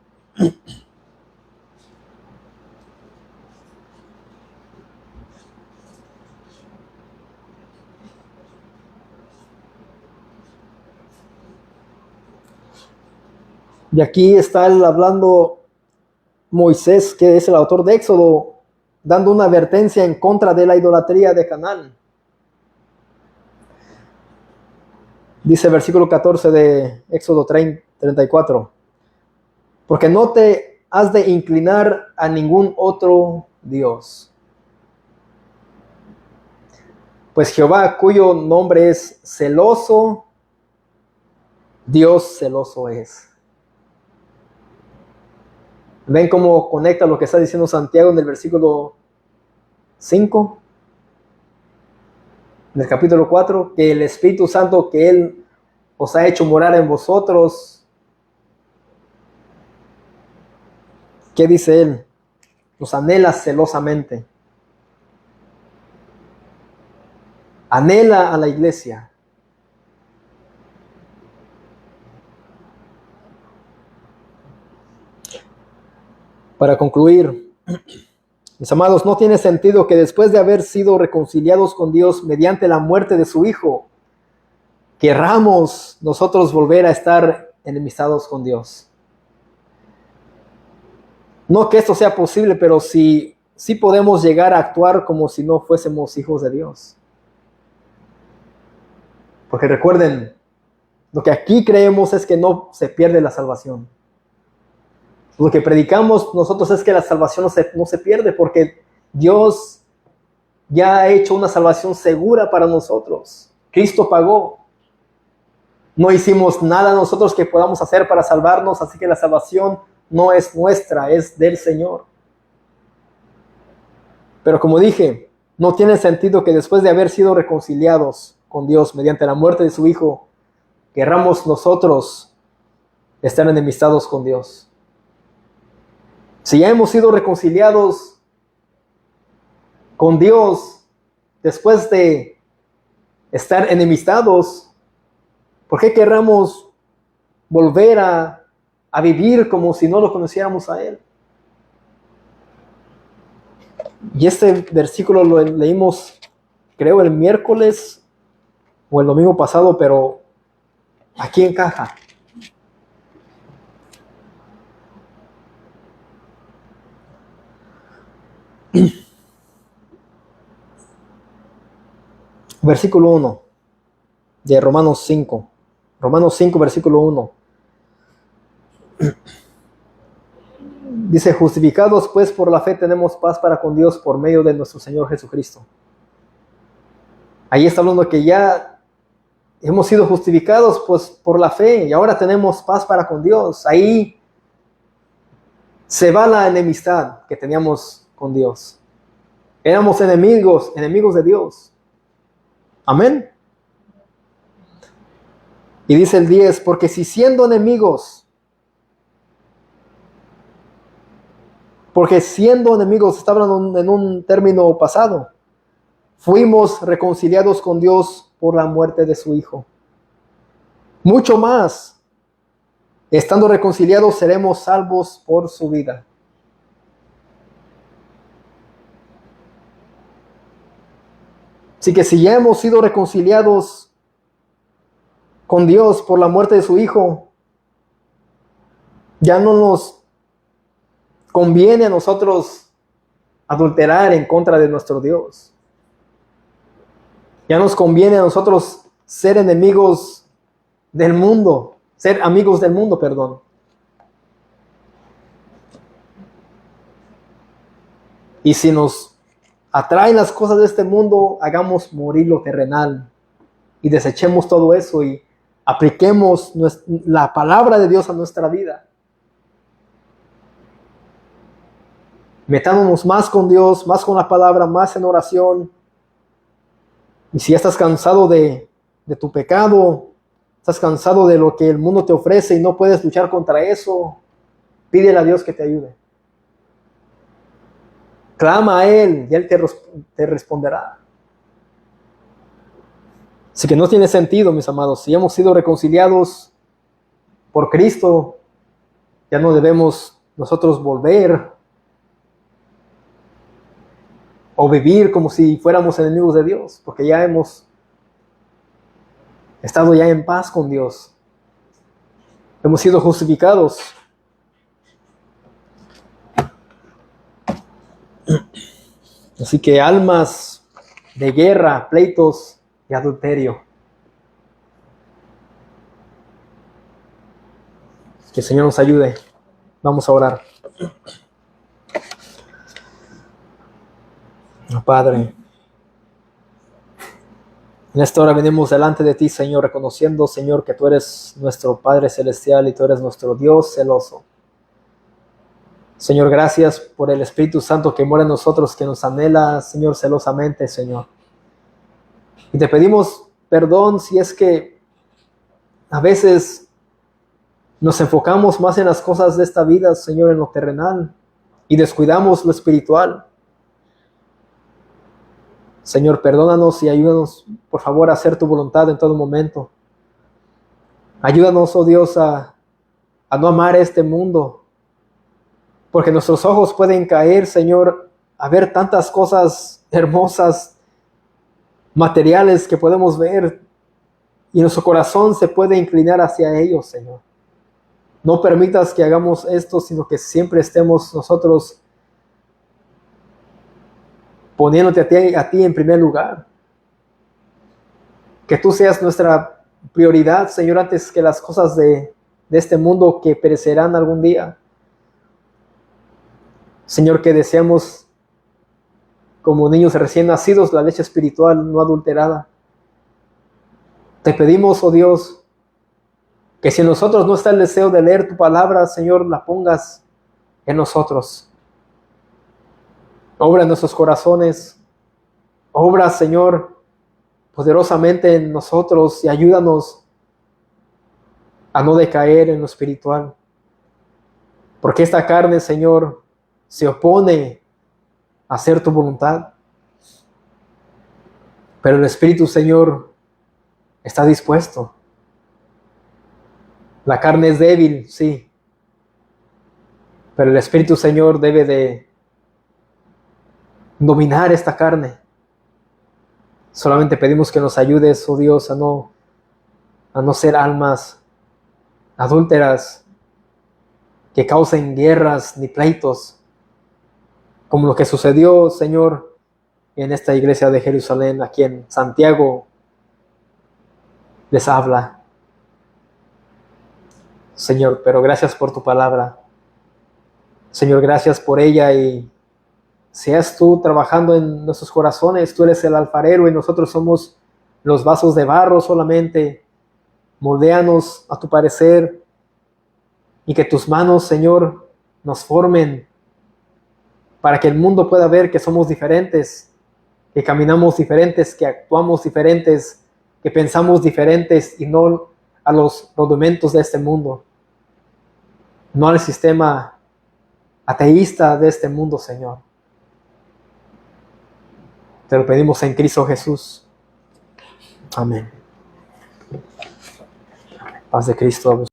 Y aquí está hablando Moisés, que es el autor de Éxodo, dando una advertencia en contra de la idolatría de Canaán. Dice el versículo 14 de Éxodo 34. Porque no te has de inclinar a ningún otro Dios. Pues Jehová, cuyo nombre es celoso, Dios celoso es. ¿Ven cómo conecta lo que está diciendo Santiago en el versículo 5? En el capítulo 4, que el Espíritu Santo que Él os ha hecho morar en vosotros. ¿Qué dice Él? Los anhela celosamente. Anhela a la iglesia. Para concluir, mis amados, no tiene sentido que después de haber sido reconciliados con Dios mediante la muerte de su Hijo, querramos nosotros volver a estar enemistados con Dios. No que esto sea posible, pero sí podemos llegar a actuar como si no fuésemos hijos de Dios. Porque recuerden, lo que aquí creemos es que no se pierde la salvación. Lo que predicamos nosotros es que la salvación no se pierde, porque Dios ya ha hecho una salvación segura para nosotros. Cristo pagó. No hicimos nada nosotros que podamos hacer para salvarnos, así que la salvación no es nuestra, es del Señor. Pero como dije, no tiene sentido que después de haber sido reconciliados con Dios mediante la muerte de su Hijo, querramos nosotros estar enemistados con Dios. Si ya hemos sido reconciliados con Dios después de estar enemistados, ¿por qué querramos volver a vivir como si no lo conociéramos a Él? Y este versículo lo leímos, creo, el miércoles o el domingo pasado, pero aquí encaja. Versículo 1 de Romanos 5. Romanos 5, versículo 1. Dice, justificados pues por la fe tenemos paz para con Dios por medio de nuestro Señor Jesucristo. Ahí está hablando que ya hemos sido justificados pues por la fe y ahora tenemos paz para con Dios. Ahí se va la enemistad que teníamos con Dios. Éramos enemigos de Dios. Amén. Y dice el 10, porque si siendo enemigos, está hablando en un término pasado, fuimos reconciliados con Dios por la muerte de su Hijo. Mucho más, estando reconciliados, seremos salvos por su vida. Así que si ya hemos sido reconciliados con Dios por la muerte de su Hijo, ya no nos conviene a nosotros adulterar en contra de nuestro Dios. Ya nos conviene a nosotros ser enemigos del mundo, ser amigos del mundo, perdón. Y si nos atraen las cosas de este mundo, hagamos morir lo terrenal y desechemos todo eso y apliquemos la palabra de Dios a nuestra vida. Metámonos más con Dios, más con la palabra, más en oración. Y si ya estás cansado de tu pecado, estás cansado de lo que el mundo te ofrece y no puedes luchar contra eso, pídele a Dios que te ayude. Clama a Él y Él te responderá. Así que no tiene sentido, mis amados. Si hemos sido reconciliados por Cristo, ya no debemos nosotros volver o vivir como si fuéramos enemigos de Dios, porque ya hemos estado ya en paz con Dios. Hemos sido justificados. Así que almas de guerra, pleitos y adulterio. Que el Señor nos ayude. Vamos a orar. Padre, en esta hora venimos delante de ti, Señor, reconociendo, Señor, que tú eres nuestro Padre Celestial y tú eres nuestro Dios celoso. Señor, gracias por el Espíritu Santo que mora en nosotros, que nos anhela, Señor, celosamente, Señor. Y te pedimos perdón si es que a veces nos enfocamos más en las cosas de esta vida, Señor, en lo terrenal, y descuidamos lo espiritual. Señor, perdónanos y ayúdanos, por favor, a hacer tu voluntad en todo momento. Ayúdanos, oh Dios, a no amar este mundo, porque nuestros ojos pueden caer, Señor, a ver tantas cosas hermosas, materiales que podemos ver, y nuestro corazón se puede inclinar hacia ellos, Señor. No permitas que hagamos esto, sino que siempre estemos nosotros poniéndote a ti en primer lugar. Que tú seas nuestra prioridad, Señor, antes que las cosas de este mundo que perecerán algún día. Señor, que deseamos como niños recién nacidos la leche espiritual no adulterada. Te pedimos, oh Dios, que si en nosotros no está el deseo de leer tu palabra, Señor, la pongas en nosotros. Obra en nuestros corazones. Obra, Señor, poderosamente en nosotros y ayúdanos a no decaer en lo espiritual. Porque esta carne, Señor, se opone a hacer tu voluntad. Pero el Espíritu, Señor, está dispuesto. La carne es débil, sí. Pero el Espíritu, Señor, debe de dominar esta carne. Solamente pedimos que nos ayudes, oh Dios, a no ser almas adúlteras que causen guerras ni pleitos, como lo que sucedió, Señor, en esta iglesia de Jerusalén, aquí en Santiago les habla. Señor, pero gracias por tu palabra. Señor, gracias por ella y seas tú trabajando en nuestros corazones. Tú eres el alfarero y nosotros somos los vasos de barro solamente. Moldéanos a tu parecer y que tus manos, Señor, nos formen para que el mundo pueda ver que somos diferentes, que caminamos diferentes, que actuamos diferentes, que pensamos diferentes y no a los rudimentos de este mundo, no al sistema ateísta de este mundo, Señor. Te lo pedimos en Cristo Jesús. Amén. Paz de Cristo.